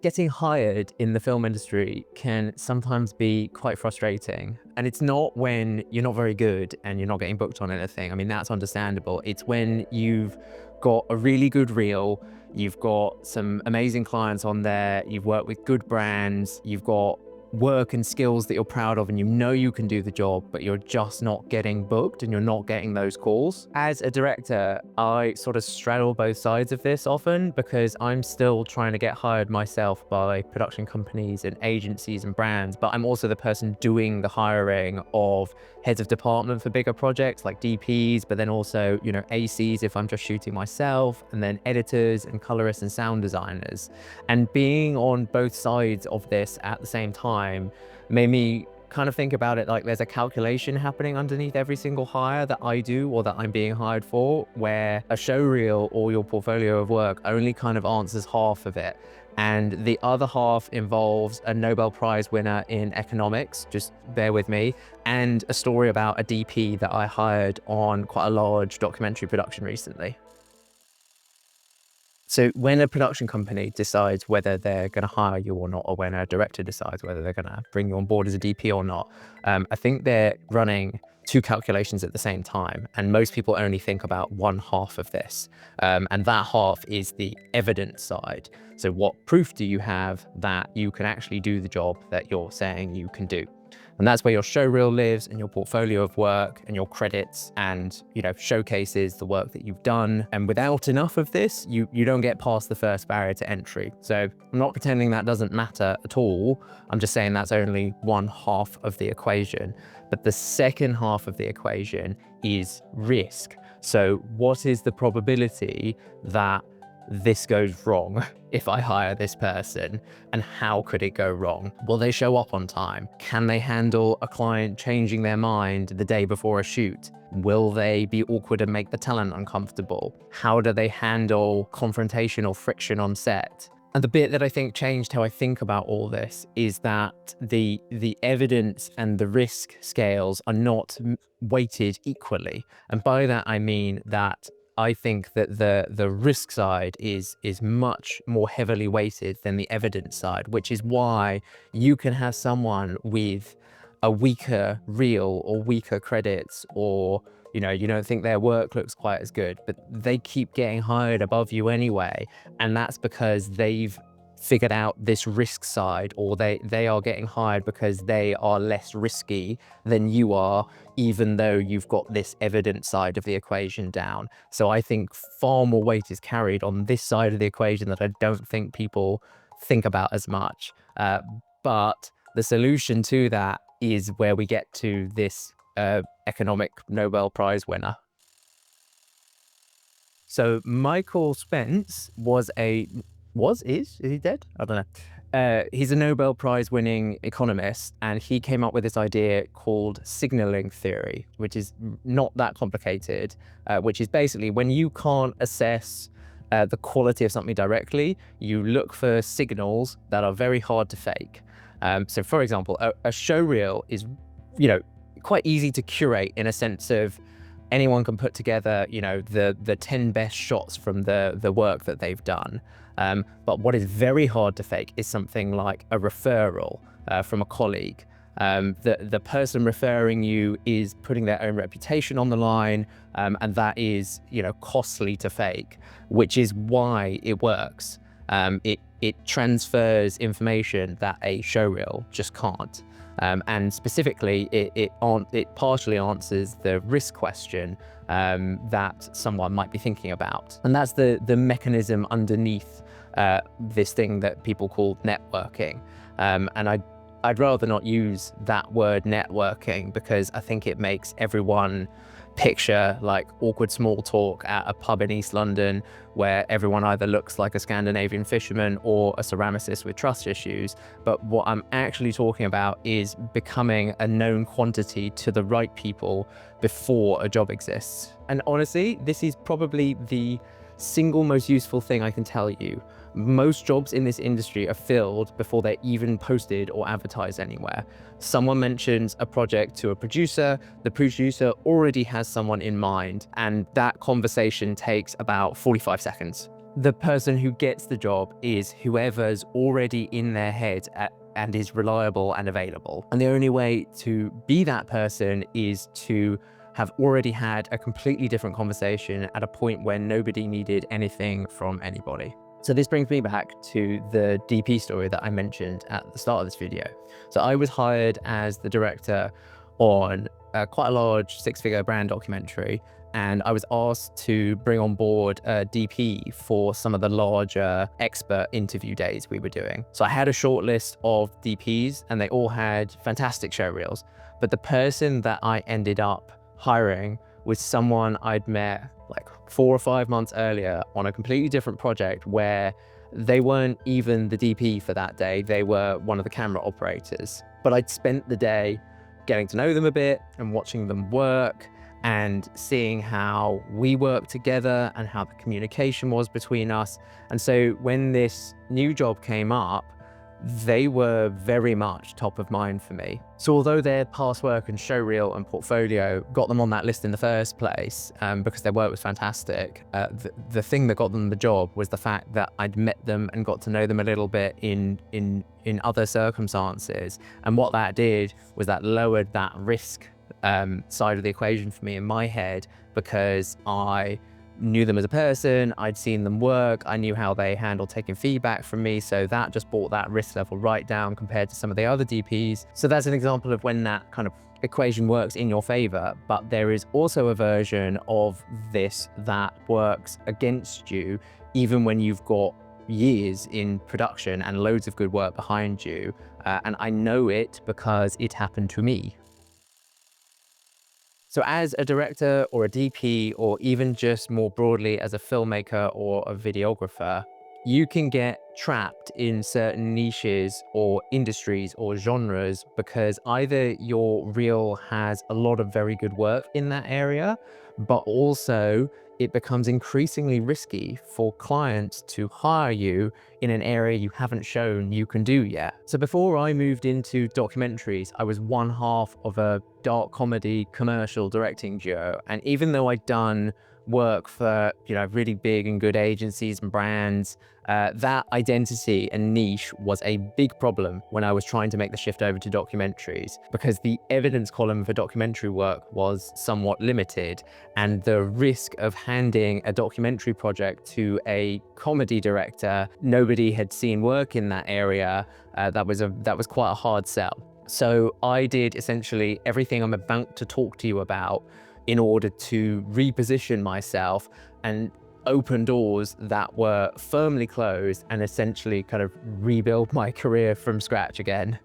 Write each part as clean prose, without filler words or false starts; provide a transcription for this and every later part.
Getting hired in the film industry can sometimes be quite frustrating. And it's not when you're not very good and you're not getting booked on anything. I mean, that's understandable. It's when you've got a really good reel, you've got some amazing clients on there, you've worked with good brands, you've got work and skills that you're proud of and you know you can do the job, but you're just not getting booked and you're not getting those calls. As a director, I sort of straddle both sides of this often because I'm still trying to get hired myself by production companies and agencies and brands, but I'm also the person doing the hiring of heads of department for bigger projects like DPs, but then also, ACs if I'm just shooting myself, and then editors and colorists and sound designers. And being on both sides of this at the same time made me kind of think about it like there's a calculation happening underneath every single hire that I do or that I'm being hired for, where a show reel or your portfolio of work only kind of answers half of it. And the other half involves a Nobel Prize winner in economics, just bear with me, and a story about a DP that I hired on quite a large documentary production recently. So when a production company decides whether they're going to hire you or not, or when a director decides whether they're going to bring you on board as a DP or not, I think they're running two calculations at the same time. And most people only think about one half of this. And that half is the evidence side. So what proof do you have that you can actually do the job that you're saying you can do? And that's where your show reel lives, and your portfolio of work and your credits and, showcases the work that you've done. And without enough of this, you don't get past the first barrier to entry. So I'm not pretending that doesn't matter at all. I'm just saying that's only one half of the equation. But the second half of the equation is risk. So what is the probability that this goes wrong if I hire this person, and how could it go wrong? Will they show up on time? Can they handle a client changing their mind the day before a shoot? Will they be awkward and make the talent uncomfortable? How do they handle confrontation or friction on set? And the bit that I think changed how I think about all this is that the evidence and the risk scales are not weighted equally. And by that, I mean that I think that the risk side is much more heavily weighted than the evidence side, which is why you can have someone with a weaker reel or weaker credits, or you don't think their work looks quite as good, but they keep getting hired above you anyway. And that's because they've figured out this risk side, or they are getting hired because they are less risky than you are, even though you've got this evidence side of the equation down. So I think far more weight is carried on this side of the equation that I don't think people think about as much. But the solution to that is where we get to this economic Nobel Prize winner. So Michael Spence is he dead? I don't know. He's a Nobel Prize winning economist, and he came up with this idea called signaling theory, which is not that complicated, which is basically when you can't assess the quality of something directly, you look for signals that are very hard to fake. So for example, a show reel is, quite easy to curate in a sense of anyone can put together, the 10 best shots from the work that they've done. But what is very hard to fake is something like a referral from a colleague. The person referring you is putting their own reputation on the line, and that is, costly to fake, which is why it works. It transfers information that a show reel just can't. And specifically, it partially answers the risk question that someone might be thinking about. And that's the mechanism underneath this thing that people call networking. And I'd rather not use that word networking, because I think it makes everyone picture like awkward small talk at a pub in East London where everyone either looks like a Scandinavian fisherman or a ceramicist with trust issues. But what I'm actually talking about is becoming a known quantity to the right people before a job exists. And honestly, this is probably the single most useful thing I can tell you. Most jobs in this industry are filled before they're even posted or advertised anywhere. Someone mentions a project to a producer, the producer already has someone in mind, and that conversation takes about 45 seconds. The person who gets the job is whoever's already in their head and is reliable and available. And the only way to be that person is to have already had a completely different conversation at a point where nobody needed anything from anybody. So this brings me back to the DP story that I mentioned at the start of this video. So I was hired as the director on quite a large 6-figure brand documentary, and I was asked to bring on board a DP for some of the larger expert interview days we were doing. So I had a short list of DPs and they all had fantastic show reels, but the person that I ended up hiring was someone I'd met like 4 or 5 months earlier on a completely different project where they weren't even the DP for that day, they were one of the camera operators. But I'd spent the day getting to know them a bit and watching them work and seeing how we work together and how the communication was between us. And so when this new job came up, they were very much top of mind for me. So although their past work and showreel and portfolio got them on that list in the first place, because their work was fantastic, the thing that got them the job was the fact that I'd met them and got to know them a little bit in other circumstances. And what that did was that lowered that risk side of the equation for me in my head, because I knew them as a person, I'd seen them work, I knew how they handled taking feedback from me, so that just brought that risk level right down compared to some of the other DPs. So that's an example of when that kind of equation works in your favor, but there is also a version of this that works against you, even when you've got years in production and loads of good work behind you. And I know it because it happened to me. So as a director or a DP, or even just more broadly as a filmmaker or a videographer, you can get trapped in certain niches or industries or genres because either your reel has a lot of very good work in that area, but also it becomes increasingly risky for clients to hire you in an area you haven't shown you can do yet. So before I moved into documentaries, I was one half of a dark comedy commercial directing duo. And even though I'd done work for, really big and good agencies and brands, that identity and niche was a big problem when I was trying to make the shift over to documentaries, because the evidence column for documentary work was somewhat limited, and the risk of handing a documentary project to a comedy director nobody had seen work in that area, that was quite a hard sell. So I did essentially everything I'm about to talk to you about in order to reposition myself and open doors that were firmly closed and essentially kind of rebuild my career from scratch again.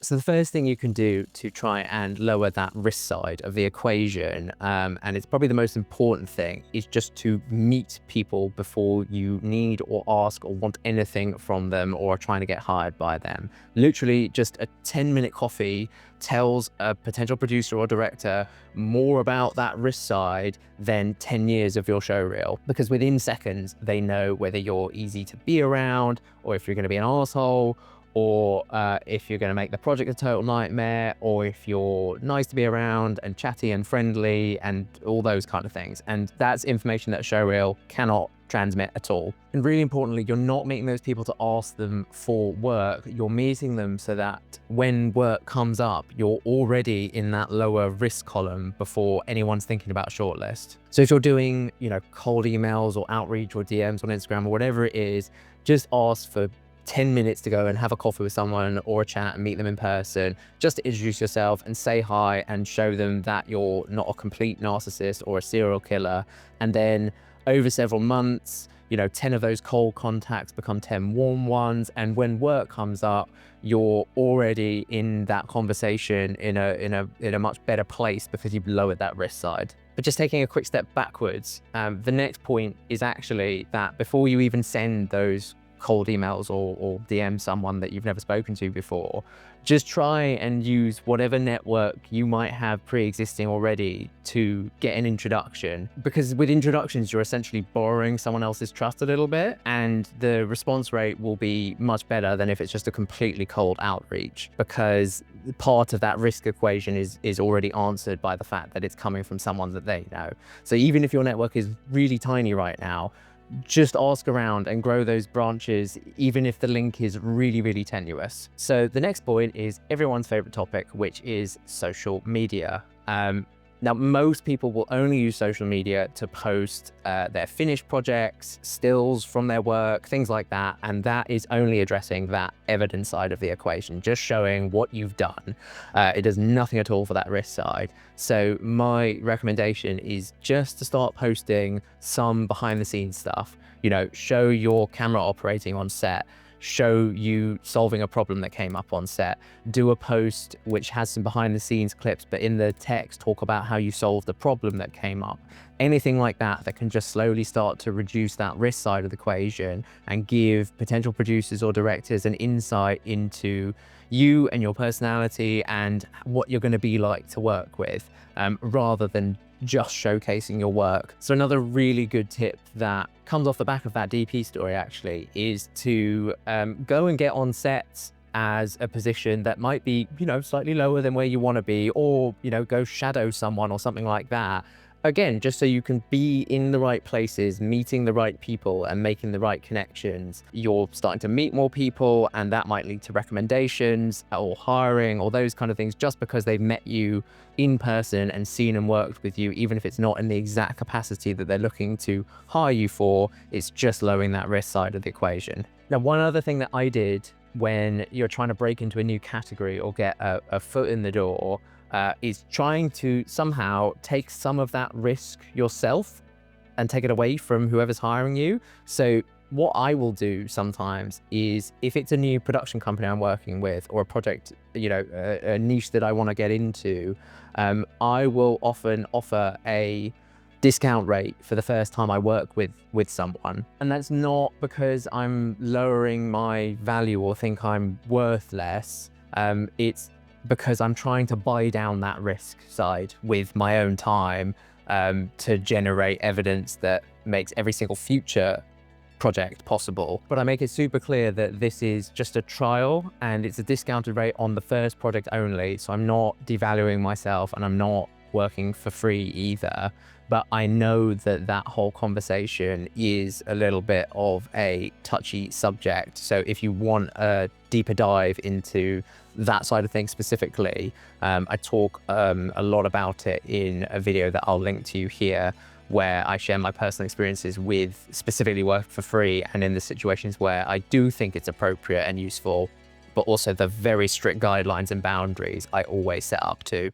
So the first thing you can do to try and lower that risk side of the equation, and it's probably the most important thing, is just to meet people before you need or ask or want anything from them or are trying to get hired by them. Literally just a 10-minute coffee tells a potential producer or director more about that risk side than 10 years of your show reel, because within seconds they know whether you're easy to be around or if you're going to be an asshole, or if you're going to make the project a total nightmare, or if you're nice to be around and chatty and friendly and all those kind of things. And that's information that a showreel cannot transmit at all. And really importantly, you're not meeting those people to ask them for work. You're meeting them so that when work comes up, you're already in that lower risk column before anyone's thinking about a shortlist. So if you're doing, cold emails or outreach or DMs on Instagram or whatever it is, just ask for 10 minutes to go and have a coffee with someone or a chat and meet them in person, just to introduce yourself and say hi and show them that you're not a complete narcissist or a serial killer. And then over several months, 10 of those cold contacts become 10 warm ones. And when work comes up, you're already in that conversation in a much better place because you've lowered that risk side. But just taking a quick step backwards, the next point is actually that before you even send those cold emails or DM someone that you've never spoken to before. Just try and use whatever network you might have pre-existing already to get an introduction, because with introductions, you're essentially borrowing someone else's trust a little bit, and the response rate will be much better than if it's just a completely cold outreach, because part of that risk equation is already answered by the fact that it's coming from someone that they know. So even if your network is really tiny right now, just ask around and grow those branches, even if the link is really, really tenuous. So the next point is everyone's favorite topic, which is social media. Now, most people will only use social media to post their finished projects, stills from their work, things like that. And that is only addressing that evidence side of the equation, just showing what you've done. It does nothing at all for that risk side. So my recommendation is just to start posting some behind the scenes stuff. You know, show your camera operating on set, show you solving a problem that came up on set, do a post which has some behind the scenes clips, but in the text talk about how you solved the problem that came up. Anything like that that can just slowly start to reduce that risk side of the equation and give potential producers or directors an insight into you and your personality and what you're going to be like to work with, rather than just showcasing your work. So another really good tip that comes off the back of that DP story actually is to go and get on sets as a position that might be, you know, slightly lower than where you want to be, or, you know, go shadow someone or something like that. Again, just so you can be in the right places, meeting the right people and making the right connections. You're starting to meet more people, and that might lead to recommendations or hiring or those kind of things, just because they've met you in person and seen and worked with you, even if it's not in the exact capacity that they're looking to hire you for. It's just lowering that risk side of the equation. Now, one other thing that I did when you're trying to break into a new category or get a foot in the door is trying to somehow take some of that risk yourself and take it away from whoever's hiring you. So what I will do sometimes is, if it's a new production company I'm working with, or a project, you know, a niche that I want to get into, I will often offer a discount rate for the first time I work with someone. And that's not because I'm lowering my value or think I'm worth less. It's because I'm trying to buy down that risk side with my own time, to generate evidence that makes every single future project possible. But I make it super clear that this is just a trial and it's a discounted rate on the first project only. So I'm not devaluing myself and I'm not working for free either. But I know that that whole conversation is a little bit of a touchy subject. So if you want a deeper dive into that side of things specifically, I talk a lot about it in a video that I'll link to you here, where I share my personal experiences with specifically work for free and in the situations where I do think it's appropriate and useful, but also the very strict guidelines and boundaries I always set up to.